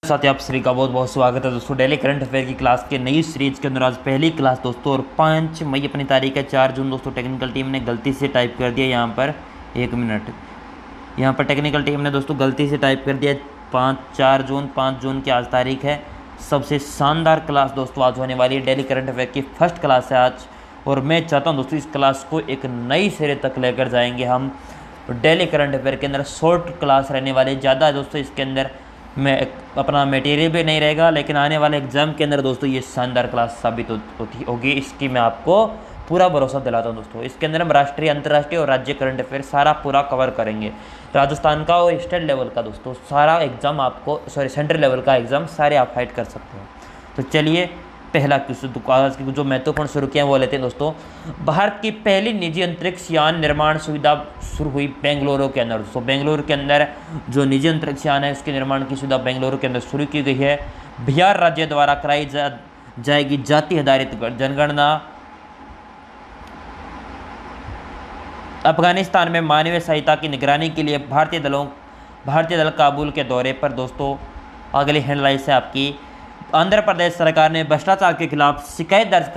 साथ ही आप सभी का बहुत बहुत स्वागत है दोस्तों। डेली करंट अफेयर की क्लास के नई सीरीज के अंदर आज पहली क्लास दोस्तों, और 5 मई अपनी तारीख है 4 जून दोस्तों। टेक्निकल टीम ने गलती से टाइप कर दिया यहाँ पर, 1 मिनट, यहाँ पर टेक्निकल टीम ने दोस्तों गलती से टाइप कर दिया 5 जून की आज तारीख है। सबसे शानदार क्लास दोस्तों आज होने वाली है। डेली करंट अफेयर की फर्स्ट क्लास है आज, और मैं चाहता हूँ दोस्तों इस क्लास को एक नई सिरे तक लेकर जाएंगे हम। डेली करंट अफेयर के अंदर शॉर्ट क्लास रहने वाली ज़्यादा दोस्तों, इसके अंदर मैं अपना मटेरियल भी नहीं रहेगा, लेकिन आने वाले एग्जाम के अंदर दोस्तों ये शानदार क्लास साबित होगी, इसकी मैं आपको पूरा भरोसा दिलाता हूँ दोस्तों। इसके अंदर हम राष्ट्रीय, अंतर्राष्ट्रीय और राज्य करंट अफेयर सारा पूरा कवर करेंगे। राजस्थान का और स्टेट लेवल का दोस्तों सारा एग्जाम आपको, सेंट्रल लेवल का एग्जाम सारे आप फाइट कर सकते हैं। तो चलिए पहला क्वेश्चन आज की जो महत्वपूर्ण शुरू किया वो लेते हैं दोस्तों। भारत की पहली निजी अंतरिक्ष यान निर्माण सुविधा शुरू हुई बेंगलुरु के अंदर दोस्तों। बेंगलुरु के अंदर जो निजी अंतरिक्ष यान है उसके निर्माण की सुविधा बेंगलुरु के अंदर शुरू की गई है। बिहार राज्य द्वारा कराई जाएगी जाति आधारित जनगणना। अफगानिस्तान में मानवीय सहायता की निगरानी के लिए भारतीय दल काबुल के दौरे पर दोस्तों। अगली हेडलाइंस है आपकी, आंध्र प्रदेश सरकार ने भ्रष्टाचार के खिलाफ शिकायत दर्ज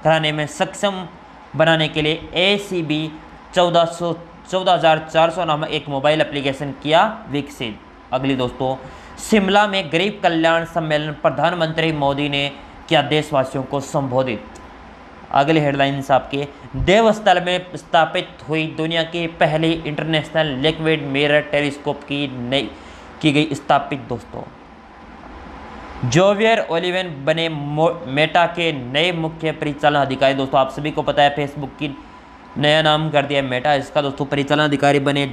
कराने में सक्षम बनाने के लिए ACB 14,400 नामक एक मोबाइल एप्लीकेशन किया विकसित। अगली दोस्तों, शिमला में गरीब कल्याण सम्मेलन, प्रधानमंत्री मोदी ने किया देशवासियों को संबोधित। अगली हेडलाइंस आपके, देवस्थल में स्थापित हुई दुनिया की पहली इंटरनेशनल लिक्विड मिरर टेलीस्कोप की गई स्थापित दोस्तों। जोवियर ओलिवन बने मेटा के नए मुख्य परिचालन अधिकारी दोस्तों। आप सभी को पता है फेसबुक की नया नाम कर दिया मेटा, इसका दोस्तों परिचालन अधिकारी बने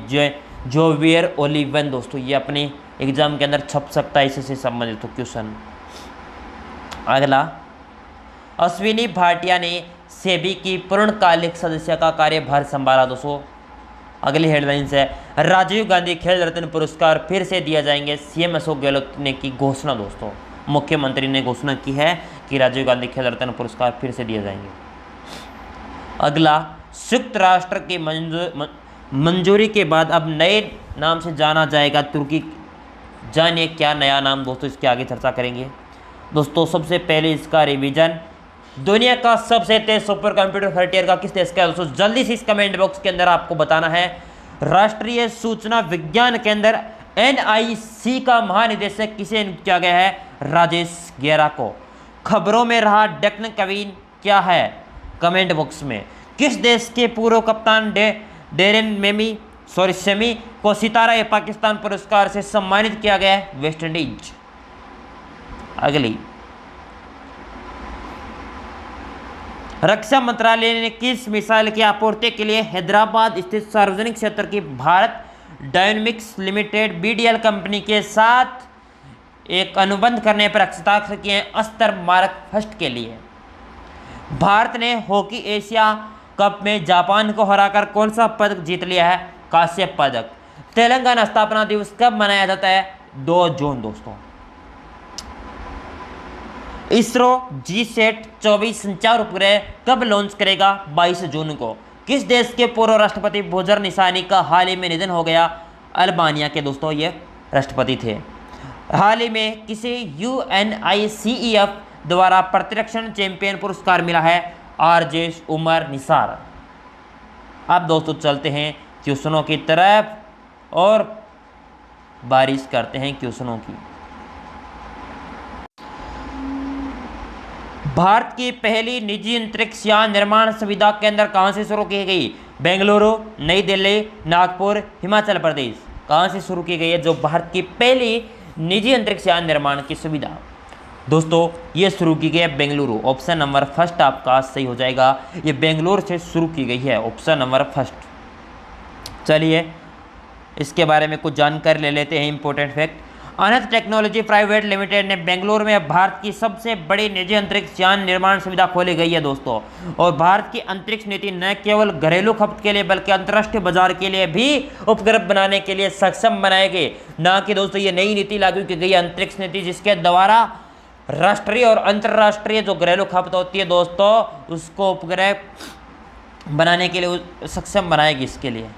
जोवियर ओलिवन दोस्तों। ये अपने एग्जाम के अंदर छप सकता है इससे संबंधित तो क्वेश्चन। अगला, अश्विनी भाटिया ने सेबी की पूर्णकालिक सदस्य का कार्यभार संभाला दोस्तों। अगली हेडलाइंस है, राजीव गांधी खेल रत्न पुरस्कार फिर से दिया जाएंगे, CM अशोक गहलोत ने की घोषणा दोस्तों। मुख्यमंत्री ने घोषणा की है कि राजीव गांधी खेल रत्न पुरस्कार फिर से दिए जाएंगे। अगला, संयुक्त राष्ट्र की मंजूरी के बाद अब नए नाम से जाना जाएगा तुर्की। जानिए क्या नया नाम दोस्तों, इसके आगे चर्चा करेंगे दोस्तों। सबसे पहले इसका रिवीजन, दुनिया का सबसे तेज सुपर कंप्यूटर फ्रंटियर का किस देश का है दोस्तों? जल्दी से इस कमेंट बॉक्स के अंदर आपको बताना है। राष्ट्रीय सूचना विज्ञान केंद्र NIC का महानिदेशक किसे नियुक्त किया गया है? राजेश गेरा को। खबरों में रहा डेक्कन क्वीन क्या है? कमेंट बॉक्स में। किस देश के पूर्व कप्तान डेरेन सेमी को सितारा पाकिस्तान पुरस्कार से सम्मानित किया गया है? West Indies. अगली, रक्षा मंत्रालय ने किस मिसाइल की आपूर्ति के लिए हैदराबाद स्थित सार्वजनिक क्षेत्र की Bharat dynamics limited BDL company के साथ एक अनुबंध करने पर हस्ताक्षर किए हैं? अस्त्र मारक फर्स्ट के लिए। भारत ने हॉकी एशिया कप में जापान को हराकर कौन सा पदक जीत लिया है? कांस्य पदक। तेलंगाना स्थापना दिवस कब मनाया जाता है? 2 जून दोस्तों। इसरो GSAT 24 संचार उपग्रह कब लॉन्च करेगा? 22 जून को। किस देश के पूर्व राष्ट्रपति बोजर निशानी का हाल ही में निधन हो गया? अल्बानिया के दोस्तों ये राष्ट्रपति थे। हाल ही में किसे UNICEF द्वारा प्रतिरक्षण चैंपियन पुरस्कार मिला है? RJ उमर निसार। अब दोस्तों चलते हैं क्वेश्चनों की तरफ और बारिश करते हैं क्वेश्चनों की। भारत की पहली निजी अंतरिक्ष यान निर्माण सुविधा केंद्र कहां से शुरू की गई? बेंगलुरु, नई दिल्ली, नागपुर, हिमाचल प्रदेश। कहां से शुरू की गई है जो भारत की पहली निजी अंतरिक्ष यान निर्माण की सुविधा? दोस्तों ये शुरू की गई है बेंगलुरु। ऑप्शन नंबर फर्स्ट आपका सही हो जाएगा। ये बेंगलुरु से शुरू की गई है, ऑप्शन नंबर फर्स्ट। चलिए इसके बारे में कुछ जानकारी ले लेते हैं। इंपॉर्टेंट फैक्ट, अनंत टेक्नोलॉजी प्राइवेट लिमिटेड ने बेंगलुरु में भारत की सबसे बड़ी निजी अंतरिक्ष यान निर्माण सुविधा खोली गई है दोस्तों। और भारत की अंतरिक्ष नीति न केवल घरेलू खपत के लिए बल्कि अंतर्राष्ट्रीय बाजार के लिए भी उपग्रह बनाने के लिए सक्षम बनाएगी। ना कि दोस्तों ये नई नीति लागू की गई अंतरिक्ष नीति जिसके द्वारा राष्ट्रीय और अंतर्राष्ट्रीय जो घरेलू खपत होती है दोस्तों उसको उपग्रह बनाने के लिए सक्षम बनाएगी। इसके लिए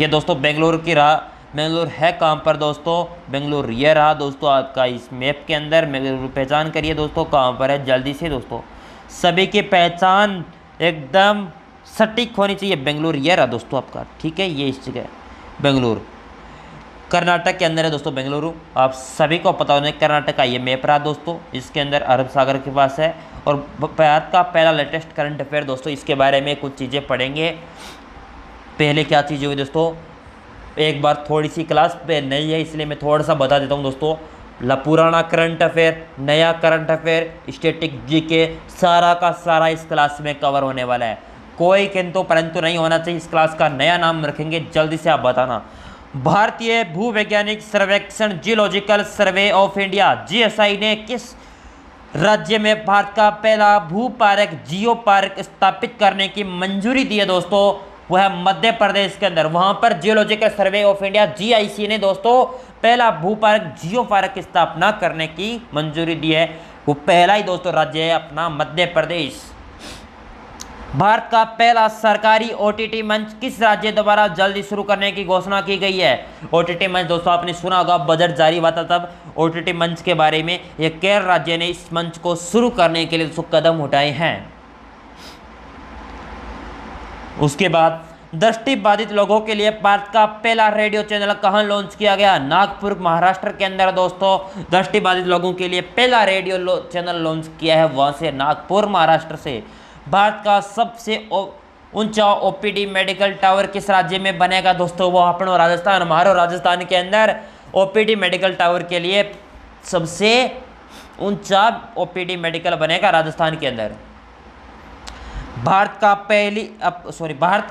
ये दोस्तों बेंगलुरु की बेंगलुरु है कहाँ पर दोस्तों? बेंगलुरु ये रहा दोस्तों आपका इस मैप के अंदर। बेंगलुरु पहचान करिए दोस्तों कहाँ पर है जल्दी से दोस्तों, सभी की पहचान एकदम सटीक होनी चाहिए। बेंगलुरु ये रहा दोस्तों आपका, ठीक है, ये इस जगह बेंगलुरु कर्नाटक के अंदर है दोस्तों बेंगलुरु। आप सभी को पता होना कर्नाटक का ये मैप रहा दोस्तों, इसके अंदर अरब सागर के पास है। और भारत का पहला लेटेस्ट करंट अफेयर दोस्तों, इसके बारे में कुछ चीज़ें पढ़ेंगे। पहले क्या चीज़ हुई दोस्तों, एक बार थोड़ी सी क्लास पे नई है इसलिए मैं थोड़ा सा बता देता हूँ दोस्तों। पुराना करंट अफेयर, नया करंट अफेयर, स्टैटिक जीके, सारा का सारा इस क्लास में कवर होने वाला है। कोई किंतु परंतु नहीं होना चाहिए। इस क्लास का नया नाम रखेंगे, जल्दी से आप बताना। भारतीय भूवैज्ञानिक सर्वेक्षण geological survey of India GSI ने किस राज्य में भारत का पहला भू पार्क जियो पार्क स्थापित करने की मंजूरी दी है दोस्तों? वह है मध्य प्रदेश के अंदर। वहां पर geological survey of India GIC ने दोस्तों पहला भू पार्क जियो पार्क की स्थापना करने की मंजूरी दी है। वो पहला ही दोस्तों राज्य है अपना मध्य प्रदेश। भारत का पहला सरकारी ओटीटी मंच किस राज्य द्वारा जल्दी शुरू करने की घोषणा की गई है? ओटीटी मंच दोस्तों आपने सुना होगा, बजट जारी हुआ था तब ओटीटी मंच के बारे में। यह केरल राज्य ने इस मंच को शुरू करने के लिए दोस्तों कदम उठाए हैं। उसके बाद दृष्टिबाधित लोगों के लिए भारत का पहला रेडियो चैनल कहां लॉन्च किया गया? नागपुर महाराष्ट्र के अंदर दोस्तों दृष्टिबाधित लोगों के लिए पहला रेडियो चैनल लॉन्च किया है, वहां से नागपुर महाराष्ट्र से। भारत का सबसे ऊंचा ओपीडी मेडिकल टावर किस राज्य में बनेगा दोस्तों? वो अपनो राजस्थान, हमारो राजस्थान के अंदर ओपीडी मेडिकल टावर के लिए सबसे ऊंचा ओपीडी मेडिकल बनेगा राजस्थान के अंदर। भारत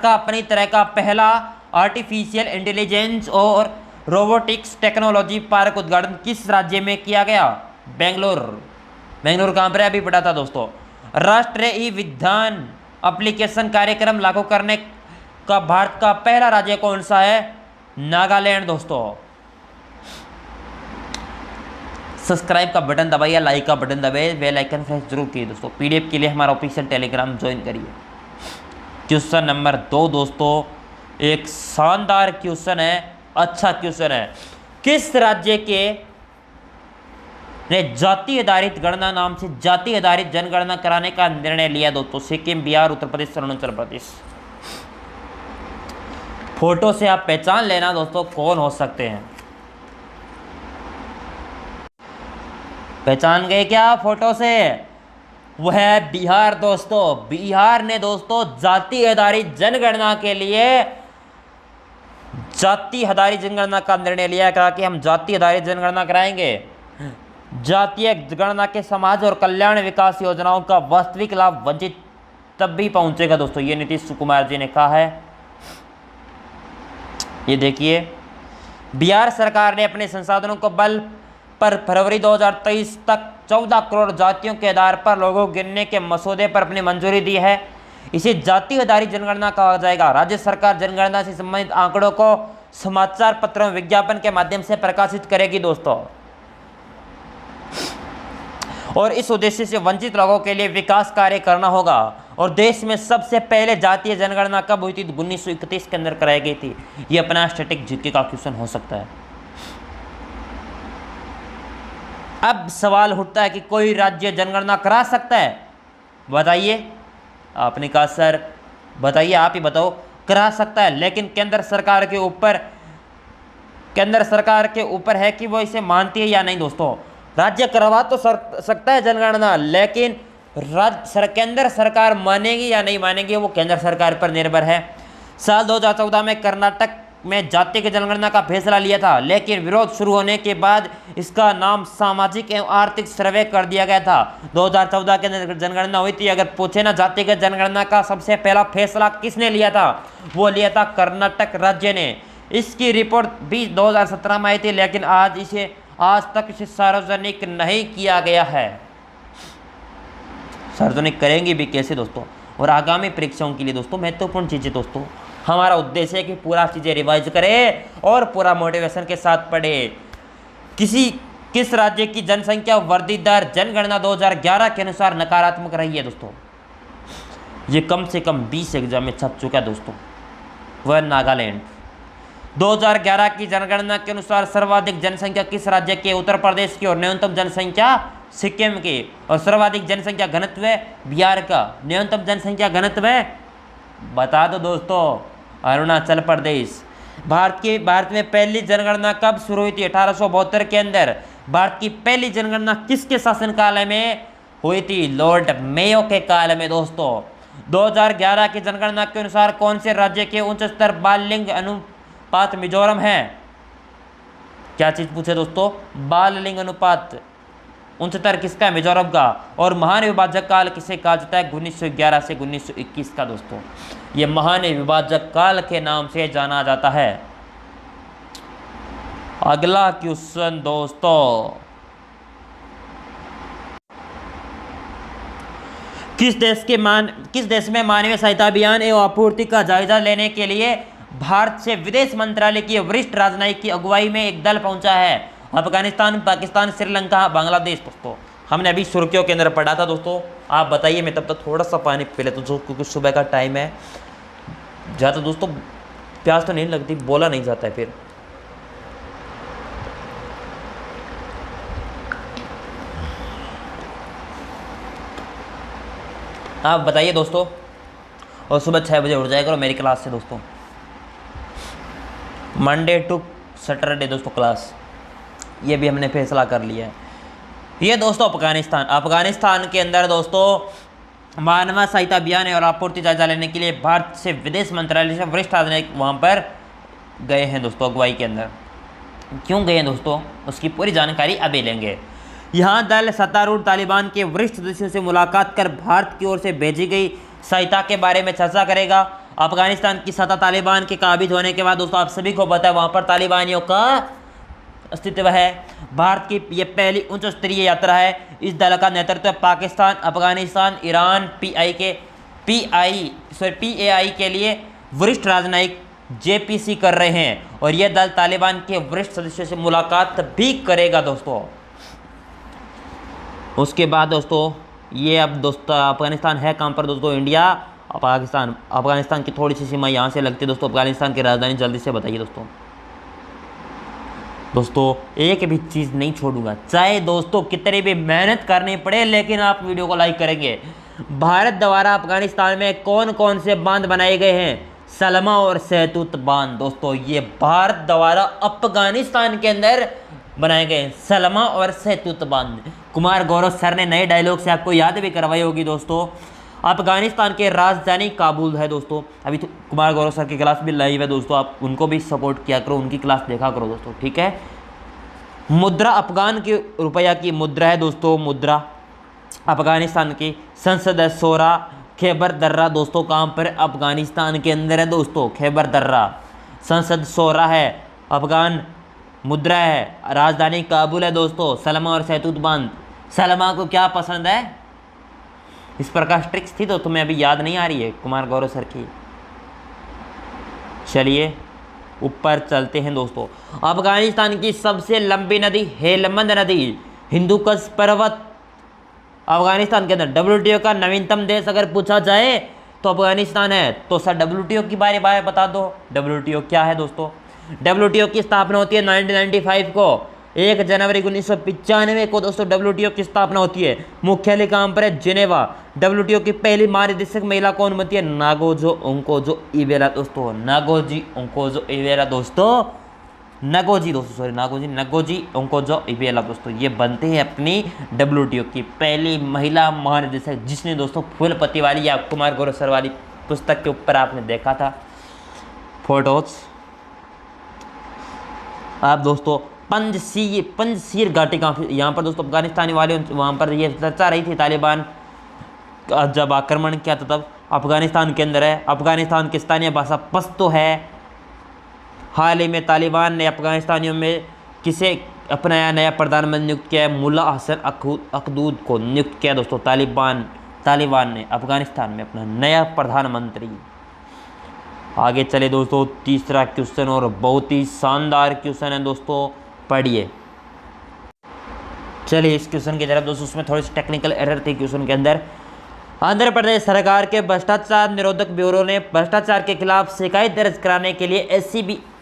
का अपनी तरह का पहला आर्टिफिशियल इंटेलिजेंस और रोबोटिक्स टेक्नोलॉजी पार्क उद्घाटन किस राज्य में किया गया? बेंगलुरु। बेंगलुरु कहाँ पर अभी पढ़ा था दोस्तों। राष्ट्रीय ई विधान एप्लीकेशन कार्यक्रम लागू करने का भारत का पहला राज्य कौन सा है? नागालैंड दोस्तों। सब्सक्राइब का बटन दबाइए, लाइक का बटन दबाइए, बेल आइकन प्रेस जरूर कीजिए दोस्तों। पीडीएफ के लिए हमारा ऑफिशियल टेलीग्राम ज्वाइन करिए। क्वेश्चन नंबर 2 दोस्तों, एक शानदार क्वेश्चन है, अच्छा क्वेश्चन है। किस राज्य के ने जाति आधारित गणना नाम से जाति आधारित जनगणना कराने का निर्णय लिया दोस्तों? सिक्किम, बिहार, उत्तर प्रदेश, अरुणाचल प्रदेश। फोटो से आप पहचान लेना दोस्तों कौन हो सकते हैं। पहचान गए क्या फोटो से? वह है बिहार दोस्तों। बिहार ने दोस्तों जाति आधारित जनगणना के लिए जाति आधारित जनगणना का निर्णय लिया कि हम जाति आधारित जनगणना कराएंगे। जातीय गणना के समाज और कल्याण विकास योजनाओं का वास्तविक लाभ वंचित तब भी पहुंचेगा दोस्तों, ये नीतीश कुमार जी ने कहा है। ये देखिए, बिहार सरकार ने अपने संसाधनों को बल पर फरवरी 2023 तक 14 करोड़ जातियों के आधार पर लोगों गिनने के मसौदे पर अपनी मंजूरी दी है। इसे जाति आधारित जनगणना कहा जाएगा। राज्य सरकार जनगणना से संबंधित आंकड़ों को समाचार पत्रों विज्ञापन के माध्यम से प्रकाशित करेगी दोस्तों, और इस उद्देश्य से वंचित लोगों के लिए विकास कार्य करना होगा। और देश में सबसे पहले जातीय जनगणना कब हुई थी? 1931 के अंदर कराई गई थी। ये अपना स्टैटिक जीके का क्वेश्चन हो सकता है। अब सवाल उठता है कि कोई राज्य जनगणना करा सकता है? बताइए। आपने कहा सर बताइए, आप ही बताओ। करा सकता है, लेकिन केंद्र सरकार के ऊपर है कि वो इसे मानती है या नहीं दोस्तों। राज्य करवा तो सकता है जनगणना, लेकिन केंद्र सरकार मानेगी या नहीं मानेगी वो केंद्र सरकार पर निर्भर है। साल 2014 में कर्नाटक में जातीय जनगणना का फैसला लिया था, लेकिन विरोध शुरू होने के बाद इसका नाम सामाजिक एवं आर्थिक सर्वे कर दिया गया था। 2014 के अंदर जनगणना हुई थी। अगर पूछे ना जातिगत जनगणना का सबसे पहला फैसला किसने लिया था, वो लिया था कर्नाटक राज्य ने। इसकी रिपोर्ट भी 2017 में आई थी, लेकिन आज तक इसे सार्वजनिक नहीं किया गया है। सार्वजनिक करेंगे भी कैसे दोस्तों? और आगामी परीक्षाओं के लिए दोस्तों महत्वपूर्ण चीज़ें दोस्तों, हमारा उद्देश्य है कि पूरा चीज़ें रिवाइज करें और पूरा मोटिवेशन के साथ पढ़े। किस राज्य की जनसंख्या वृद्धि दर जनगणना 2011 के अनुसार नकारात्मक रही है दोस्तों? ये कम से कम 20 एग्जाम में छप चुका है दोस्तों। वह नागालैंड। 2011 की जनगणना के अनुसार सर्वाधिक जनसंख्या किस राज्य की? उत्तर प्रदेश की। और न्यूनतम जनसंख्या सिक्किम की। और सर्वाधिक जनसंख्या घनत्व बिहार का। न्यूनतम जनसंख्या घनत्व बता दो दोस्तों, अरुणाचल प्रदेश। भारत में पहली जनगणना कब शुरू हुई थी? 1872 के अंदर। भारत की पहली जनगणना किसके शासनकाल में हुई थी? लॉर्ड मेयो के काल में दोस्तों। 2011 की जनगणना के अनुसार कौन से राज्य के उच्च स्तर बाल लिंग अनुपात? मिजोरम है। क्या चीज पूछे दोस्तों? बाल लिंग अनुपात उच्चतर किसका? मिजोरम का। और महान विभाजक काल किसे कहा जाता है? 1911 से 1921 का दोस्तों। यह महान विभाजक काल के नाम से जाना जाता है। अगला क्वेश्चन दोस्तों, किस देश में मानवीय सहायता अभियान एवं आपूर्ति का जायजा लेने के लिए भारत से विदेश मंत्रालय की वरिष्ठ राजनयिक की अगुवाई में एक दल पहुंचा है? अफगानिस्तान, पाकिस्तान, श्रीलंका, बांग्लादेश दोस्तों। हमने अभी सुर्खियों के अंदर पढ़ा था दोस्तों। आप बताइए, मैं तब तक थोड़ा सा पानी पी लेता हूं क्योंकि सुबह का टाइम है। ज़्यादा दोस्तों प्यास तो नहीं लगती, बोला नहीं जाता है फिर। आप बताइए दोस्तों। और सुबह 6 बजे उठ जाया करो मेरी क्लास से दोस्तों। मंडे टू सैटरडे दोस्तों क्लास, ये भी हमने फैसला कर लिया है। ये दोस्तों अफगानिस्तान के अंदर दोस्तों मानव सहायता अभियान और आपूर्ति जायजा लेने के लिए भारत से विदेश मंत्रालय से वरिष्ठ राजनयिक वहाँ पर गए हैं दोस्तों अगुवाई के अंदर। क्यों गए हैं दोस्तों, उसकी पूरी जानकारी अभी लेंगे। यहाँ दल सत्तारूढ़ तालिबान के वरिष्ठ सदस्यों से मुलाकात कर भारत की ओर से भेजी गई सहायता के बारे में चर्चा करेगा। अफगानिस्तान की सत्ता तालिबान के काबिज होने के बाद दोस्तों आप सभी को पता है वहाँ पर तालिबानियों का अस्तित्व है। भारत की यह पहली उच्च स्तरीय यात्रा है। इस दल का नेतृत्व पाकिस्तान, अफगानिस्तान, ईरान, PAI के लिए वरिष्ठ राजनयिक JPC कर रहे हैं। और यह दल तालिबान के वरिष्ठ सदस्यों से मुलाकात भी करेगा दोस्तों। उसके बाद दोस्तों ये अब दोस्तों अफगानिस्तान है कहाँ पर दोस्तों? इंडिया पाकिस्तान। अफगानिस्तान की थोड़ी सी सीमा यहाँ से लगती है दोस्तों। अफगानिस्तान की राजधानी जल्दी से बताइए दोस्तों। दोस्तों एक भी चीज़ नहीं छोड़ूंगा, चाहे दोस्तों कितनी भी मेहनत करनी पड़े, लेकिन आप वीडियो को लाइक करेंगे। भारत द्वारा अफगानिस्तान में कौन कौन से बांध बनाए गए हैं? सलमा और सहतूत बांध दोस्तों, ये भारत द्वारा अफगानिस्तान के अंदर बनाए गए सलमा और सहतूत बांध। कुमार गौरव सर ने नए डायलॉग से आपको याद भी करवाई होगी दोस्तों। अफगानिस्तान के राजधानी काबुल है दोस्तों। अभी तो कुमार गौरव सर की क्लास भी लाइव है दोस्तों, आप उनको भी सपोर्ट किया करो, उनकी क्लास देखा करो दोस्तों, ठीक है। मुद्रा अफगान की रुपया की मुद्रा है दोस्तों। मुद्रा अफगानिस्तान की संसद है सोरा खैबर दर्रा दोस्तों। कहाँ पर? अफगानिस्तान के अंदर है दोस्तों, खैबर दर्रा। संसद सोरा है, अफगान मुद्रा है, राजधानी काबुल है दोस्तों। सलमा और सहतूत बांध। सलमा को क्या पसंद है? इस प्रकार ट्रिक्स थी तो तुम्हें अभी याद नहीं आ रही है कुमार गौरव सर की। चलिए ऊपर चलते हैं दोस्तों। अफगानिस्तान की सबसे लंबी नदी हेलमंद नदी, हिंदुकुश पर्वत अफगानिस्तान के अंदर। WTO का नवीनतम देश अगर पूछा जाए तो अफगानिस्तान है। तो सर WTO की बारे में बता दो। WTO क्या है दोस्तों? WTO की स्थापना होती है 1995 को। 1 जनवरी 1995 को दोस्तों WTO की स्थापना होती है। मुख्यालय कहाँ पर है? जिनेवा। WTO की पहली महानिदेशक महिला कौन बनती है? नागोजो ओंकोजो इवेरा दोस्तों। नागोजी ओंकोजो इवेरा दोस्तों। नागोजी ओंकोजो इवेरा दोस्तों, ये बनते हैं अपनी WTO की पहली महिला महानिदेशक, जिसने दोस्तों फूलपति वाली या कुमार गौरव सर वाली पुस्तक के ऊपर आपने देखा था फोटोज। आप दोस्तों पंजशीर घाटी का यहाँ पर दोस्तों अफगानिस्तानी वाले वहाँ पर ये चर्चा रही थी। तालिबान का जब आक्रमण किया था तब अफगानिस्तान के अंदर है। अफगानिस्तान की स्थानीय भाषा पश्तो है। हाल ही में तालिबान ने अफगानिस्तानियों में किसे अपना नया प्रधानमंत्री नियुक्त किया है? मुल्ला हसन अखदूद को नियुक्त किया दोस्तों। तालिबान ने अफगानिस्तान में अपना नया प्रधानमंत्री। आगे चले दोस्तों, तीसरा क्वेश्चन और बहुत ही शानदार क्वेश्चन है दोस्तों, पढ़िए। चलिए इस क्वेश्चन की तरफ दोस्तों, उसमें थोड़ी सी टेक्निकल एरर थी क्वेश्चन के अंदर। आंध्र प्रदेश सरकार के भ्रष्टाचार निरोधक ब्यूरो ने भ्रष्टाचार के खिलाफ शिकायत दर्ज कराने के लिए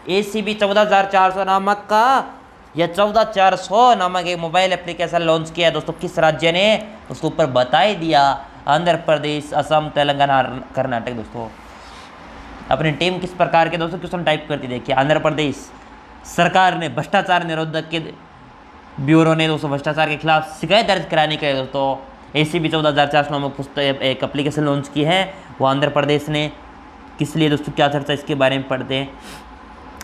ACB 14400 नामक का या 14400 नामक एक मोबाइल एप्लीकेशन लॉन्च किया है दोस्तों। किस राज्य ने? उसके ऊपर बता ही दिया, आंध्र प्रदेश, असम, तेलंगाना, कर्नाटक। दोस्तों अपनी टीम किस प्रकार के दोस्तों क्वेश्चन टाइप करती देखिए। आंध्र प्रदेश सरकार ने भ्रष्टाचार निरोधक के ब्यूरो ने दोस्तों भ्रष्टाचार के खिलाफ शिकायत दर्ज कराने के लिए दोस्तों ACB 14400 नामक पुस्तक एक एप्लीकेशन लॉन्च की है, वो आंध्र प्रदेश ने। किस लिए दोस्तों, क्या चर्चा इसके बारे में पढ़ते हैं।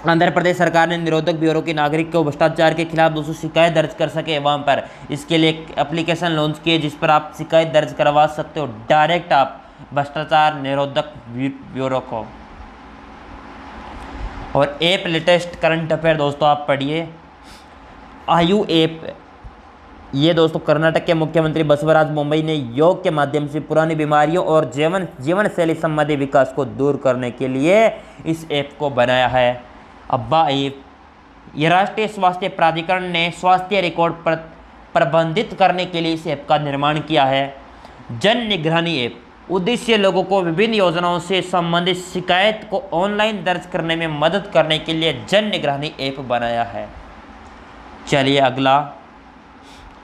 आंध्र प्रदेश सरकार ने निरोधक ब्यूरो के नागरिक को भ्रष्टाचार के खिलाफ दोस्तों शिकायत दर्ज कर सके वहाँ पर, इसके लिए एक एप्लीकेशन लॉन्च किए जिस पर आप शिकायत दर्ज करवा सकते हो डायरेक्ट आप भ्रष्टाचार निरोधक ब्यूरो को। और ऐप लेटेस्ट करंट अफेयर दोस्तों आप पढ़िए। आयु ऐप, ये दोस्तों कर्नाटक के मुख्यमंत्री बसवराज बोम्मई ने योग के माध्यम से पुरानी बीमारियों और जीवन शैली संबंधी विकास को दूर करने के लिए इस ऐप को बनाया है। अब्बा ऐप, ये राष्ट्रीय स्वास्थ्य प्राधिकरण ने स्वास्थ्य रिकॉर्ड प्रबंधित करने के लिए इस ऐप का निर्माण किया है। जन निगरानी ऐप, उद्देश्य लोगों को विभिन्न योजनाओं से संबंधित शिकायत को ऑनलाइन दर्ज करने में मदद करने के लिए जन निगरानी ऐप बनाया है। चलिए अगला,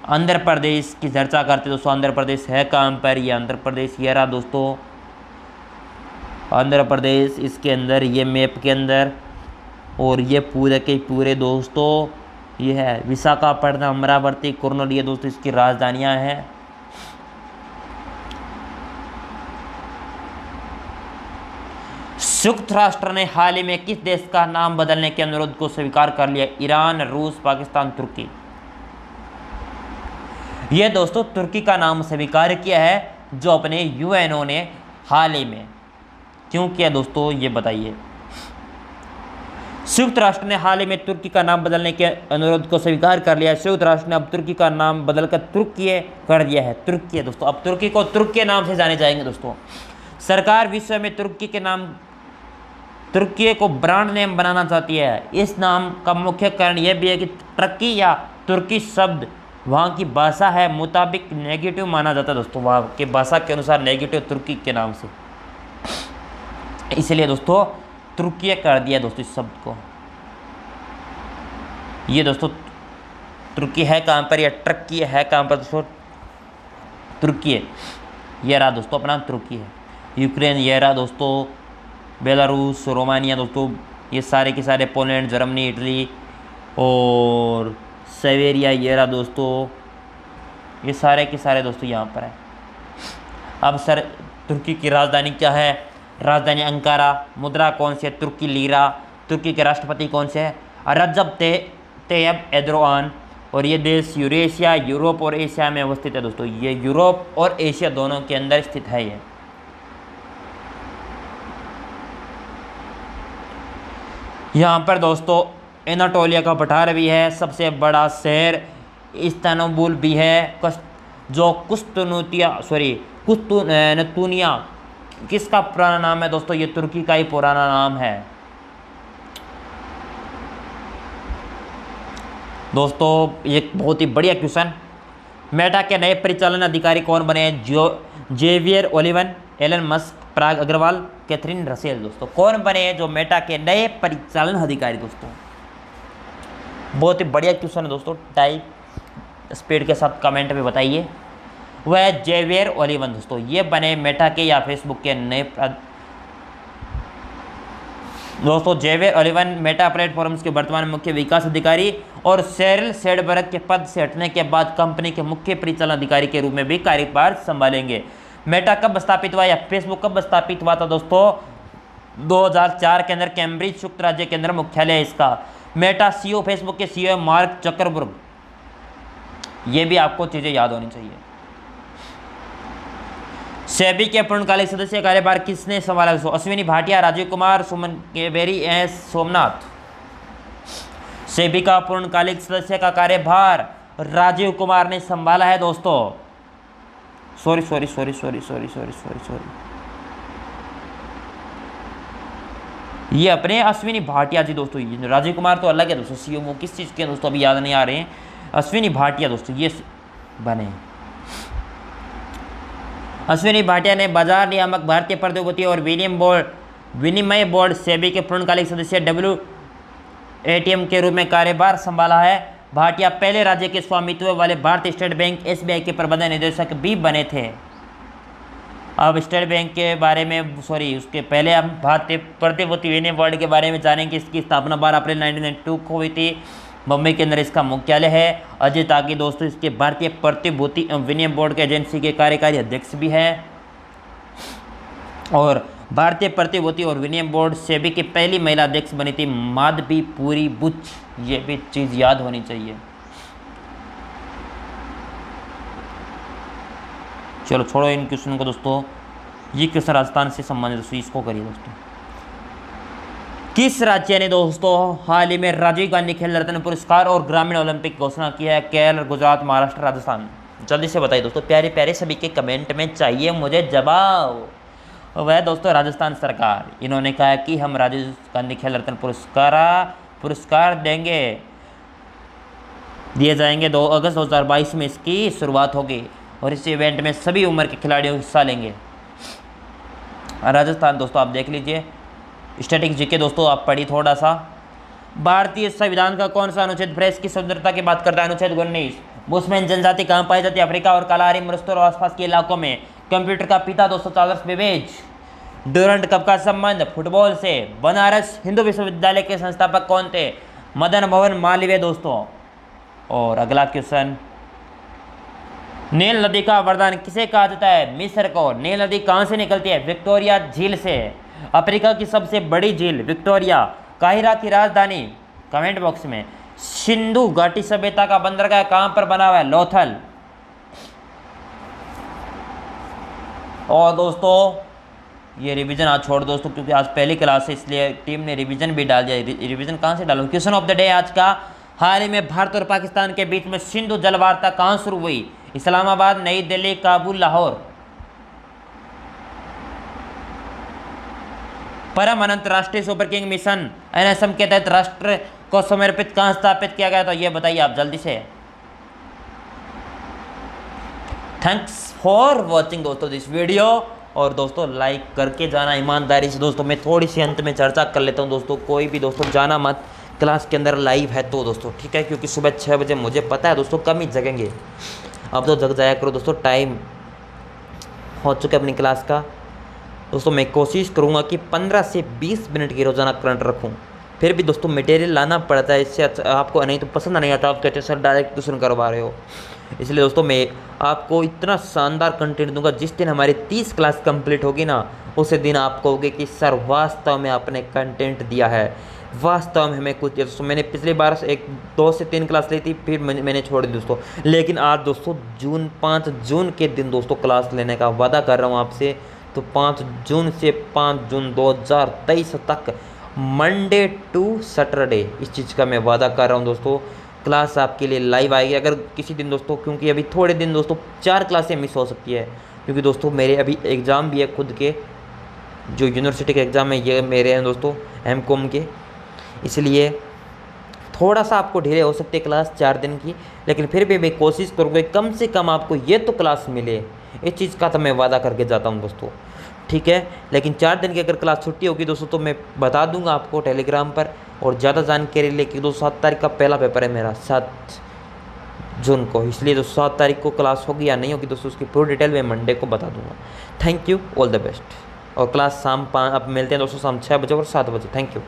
आंध्र प्रदेश की चर्चा करते दोस्तों। आंध्र प्रदेश है कहाँ पर? ये आंध्र प्रदेश ये रहा दोस्तों, आंध्र प्रदेश इसके अंदर, ये मैप के अंदर, और ये पूरे के पूरे दोस्तों ये है विशाखापट्टनम, अमरावती, कुर्नूल, ये दोस्तों इसकी राजधानियां हैं। संयुक्त राष्ट्र ने हाल ही में किस देश का नाम बदलने के अनुरोध को स्वीकार कर लिया? ईरान, रूस, पाकिस्तान, तुर्की। यह दोस्तों तुर्की का नाम स्वीकार किया है, जो अपने UNO ने हाल ही में। क्यों किया दोस्तों ये बताइए। संयुक्त राष्ट्र ने हाल ही में तुर्की का नाम बदलने के अनुरोध को स्वीकार कर लिया है। संयुक्त राष्ट्र ने अब तुर्की का नाम बदलकर तुर्की कर दिया है। तुर्की दोस्तों, अब तुर्की को तुर्क के नाम से जाने जाएंगे दोस्तों। सरकार विश्व में तुर्की के नाम, तुर्की को ब्रांड नेम बनाना चाहती है। इस नाम का मुख्य कारण यह भी है कि टर्की या तुर्की शब्द वहाँ की भाषा है मुताबिक नेगेटिव माना जाता है दोस्तों, वहाँ की भाषा के अनुसार नेगेटिव तुर्की के नाम से, इसलिए दोस्तों तुर्की कर दिया दोस्तों इस शब्द को। ये दोस्तों तुर्की है कहाँ पर, या टर्की है कहाँ पर दोस्तों? तुर्की है, ये रहा दोस्तों अपना तुर्की है। यूक्रेन ये रहा दोस्तों, बेलारूस, रोमानिया दोस्तों, ये सारे के सारे, पोलैंड, जर्मनी, इटली और साइबेरिया ये रहा दोस्तों, ये सारे के सारे दोस्तों यहाँ पर है। अब सर तुर्की की राजधानी क्या है? राजधानी अंकारा। मुद्रा कौन सी है? तुर्की लीरा। तुर्की के राष्ट्रपति कौन से हैं? रजब तैयब एर्दोआन। और ये देश यूरेशिया, यूरोप और एशिया में अवस्थित है दोस्तों। ये यूरोप और एशिया दोनों के अंदर स्थित है। ये यहाँ पर दोस्तों एनाटोलिया का पठार भी है, सबसे बड़ा शहर इस्तांबुल भी है, जो कुस्तुनतुनिया किसका पुराना नाम है दोस्तों? ये तुर्की का ही पुराना नाम है दोस्तों। एक बहुत ही बढ़िया क्वेश्चन, मेटा के नए परिचालन अधिकारी कौन बने हैं? जेवियर ओलिवन, एलन मस्क, पराग अग्रवाल, कैथरीन रसेल। दोस्तों कौन बने हैं जो मेटा के नए परिचालन अधिकारी? दोस्तों बहुत ही बढ़िया क्वेश्चन है दोस्तों, टाइप स्पीड के साथ कमेंट में बताइए। वह जेवियर ओलिवन दोस्तों, ये बने मेटा के या फेसबुक के नए दोस्तों। जेवियर ओलिवन मेटा प्लेटफॉर्म्स के वर्तमान मुख्य विकास अधिकारी और शेरिल सैंडबर्ग के पद से हटने के बाद कंपनी के मुख्य परिचालन अधिकारी के रूप में भी कार्यभार संभालेंगे। मेटा कब स्थापित हुआ या फेसबुक कब स्थापित हुआ था दोस्तों? 2004 के अंदर कैम्ब्रिज संयुक्त राज्य के अंदर मुख्यालय है इसका। मेटा CEO, फेसबुक के CEO मार्क जकरबर्ग। ये भी आपको चीज़ें याद होनी चाहिए। सेबी के पूर्णकालिक सदस्य कार्यभार किसने संभाला? अश्विनी भाटिया, राजीव कुमार, सुमन केवेरी, एस सोमनाथ। सेबी का पूर्णकालिक सदस्य का कार्यभार राजीव कुमार ने संभाला है दोस्तों। सॉरी, ये अपने अश्विनी भाटिया जी दोस्तों। ये राजीव कुमार तो अलग है दोस्तों, CEO वो किस चीज़ के दोस्तों अभी याद नहीं आ रहे हैं। अश्विनी भाटिया दोस्तों ये बने। अश्विनी भाटिया ने बाजार नियामक, भारतीय प्रौद्योगिकी और विनिमय बोर्ड सेबी के पूर्णकालिक सदस्य एटीएम के रूप में कार्यभार संभाला है। भाटिया पहले राज्य के स्वामित्व वाले भारतीय स्टेट बैंक एसबीआई के प्रबंध निदेशक भी बने थे। अब स्टेट बैंक के बारे में उसके पहले हम भारतीय प्रतिभूति विनिमय बोर्ड के बारे में जानेंगे। इसकी स्थापना 12 अप्रैल 1992 को हुई थी। मुंबई के अंदर इसका मुख्यालय है। अजय तागी दोस्तों इसके भारतीय प्रतिभूति विनिमय बोर्ड के एजेंसी के कार्यकारी अध्यक्ष भी है। और भारतीय प्रतिभूति और विनिमय बोर्ड सेबी की पहली महिला अध्यक्ष बनी थी माधवी पुरी बुच। ये भी चीज़ याद होनी चाहिए। चलो छोड़ो इन क्वेश्चन को दोस्तों। ये क्वेश्चन राजस्थान से संबंधित दोस्तों, इसको करिए दोस्तों। किस राज्य ने दोस्तों हाल ही में राजीव गांधी खेल रत्न पुरस्कार और ग्रामीण ओलंपिक घोषणा की है? केरल, गुजरात, महाराष्ट्र, राजस्थान। जल्दी से बताइए दोस्तों, प्यारे प्यारे सभी के कमेंट में चाहिए मुझे जवाब। वह दोस्तों राजस्थान सरकार, इन्होंने कहा कि हम राजीव गांधी खेल रत्न पुरस्कार दिए जाएंगे। 2 अगस्त 2022 में इसकी शुरुआत होगी और इस इवेंट में सभी उम्र के खिलाड़ी हिस्सा लेंगे। राजस्थान दोस्तों आप देख लीजिए। स्टैटिक जीके दोस्तों आप पढ़ी थोड़ा सा। भारतीय संविधान का कौन सा अनुच्छेद प्रेस की स्वतंत्रता की बात करता है? अनुच्छेद 19। बुशमैन जनजाति कहाँ पाई जाती है? अफ्रीका और कालाहारी मरुस्थल और आसपास के इलाकों में। कंप्यूटर का पिता दोस्तों चार्ल्स बेबेज। डूरंट कप का संबंध फुटबॉल से। बनारस हिंदू विश्वविद्यालय के संस्थापक कौन थे? मदन मोहन मालवीय दोस्तों। और अगला क्वेश्चन, नील नदी का वरदान किसे कहा जाता है? मिस्र को। नील नदी कहाँ से निकलती है? विक्टोरिया झील से। अफ्रीका की सबसे बड़ी झील विक्टोरिया। काहिरा की राजधानी कमेंट बॉक्स में। सिंधु घाटी सभ्यता का बंदरगाह कहाँ पर बना हुआ है? लोथल। और दोस्तों ये रिवीजन आज छोड़ दोस्तों, क्योंकि आज पहली क्लास है इसलिए टीम ने रिवीजन भी डाल दिया। रिवीजन कहाँ से डालो? क्वेश्चन ऑफ द डे आज का, हाल ही में भारत और पाकिस्तान के बीच में सिंधु जल वार्ता कहाँ शुरू हुई? इस्लामाबाद, नई दिल्ली, काबुल, लाहौर। परम अनंत राष्ट्रीय सुपर किंग मिशन एनएसएम के तहत राष्ट्र को समर्पित कहाँ स्थापित किया गया? तो ये बताइए आप जल्दी से। थैंक्स फॉर वॉचिंग दोस्तों दिस वीडियो। और दोस्तों लाइक करके जाना ईमानदारी से दोस्तों। मैं थोड़ी सी अंत में चर्चा कर लेता हूँ दोस्तों। कोई भी दोस्तों जाना मत क्लास के अंदर लाइव है तो दोस्तों, ठीक है, क्योंकि सुबह 6 बजे मुझे पता है दोस्तों कम ही जगेंगे। अब तो जग जाया करो दोस्तों, टाइम हो चुका है अपनी क्लास का। दोस्तों मैं कोशिश करूँगा कि 15 से 20 मिनट की रोज़ाना करंट रखूँ। फिर भी दोस्तों मटेरियल लाना पड़ता है, इससे आपको नहीं तो पसंद नहीं आता। आप कहते हैं सर डायरेक्ट ट्यूशन करवा रहे हो, इसलिए दोस्तों मैं आपको इतना शानदार कंटेंट दूंगा। जिस दिन हमारी 30 क्लास कंप्लीट होगी ना, उस दिन आप कहोगे कि सर वास्तव में आपने कंटेंट दिया है, वास्तव में हमें कुछ दिया। दोस्तों मैंने पिछली बार 2 से 3 क्लास ली थी, फिर मैंने छोड़ दी दोस्तों। लेकिन आज दोस्तों 5 जून के दिन दोस्तों क्लास लेने का वादा कर रहा हूँ आपसे। तो 5 जून से 5 जून 2023 तक मंडे टू सैटरडे इस चीज़ का मैं वादा कर रहा हूँ दोस्तों। क्लास आपके लिए लाइव आएगी। अगर किसी दिन दोस्तों, क्योंकि अभी थोड़े दिन दोस्तों 4 क्लासें मिस हो सकती है, क्योंकि दोस्तों मेरे अभी एग्ज़ाम भी है खुद के, जो यूनिवर्सिटी के एग्ज़ाम है ये मेरे हैं दोस्तों एमकॉम के, इसलिए थोड़ा सा आपको ढीले हो सकती है क्लास 4 दिन की। लेकिन फिर भी मैं कोशिश करूँगा कम से कम आपको ये तो क्लास मिले, इस चीज़ का तो मैं वादा करके जाता हूँ दोस्तों, ठीक है। लेकिन 4 दिन की अगर क्लास छुट्टी होगी दोस्तों तो मैं बता दूंगा आपको टेलीग्राम पर। और ज़्यादा जानकारी लेके दोस्तों 7 तारीख का पहला पेपर है मेरा, 7 जून को, इसलिए दोस्तों 7 तारीख को क्लास होगी या नहीं होगी दोस्तों उसकी पूरी डिटेल मैं मंडे को बता दूंगा। Thank you, all the best. और क्लास शाम 5 अब मिलते हैं दोस्तों शाम 6 बजे और 7 बजे। Thank you.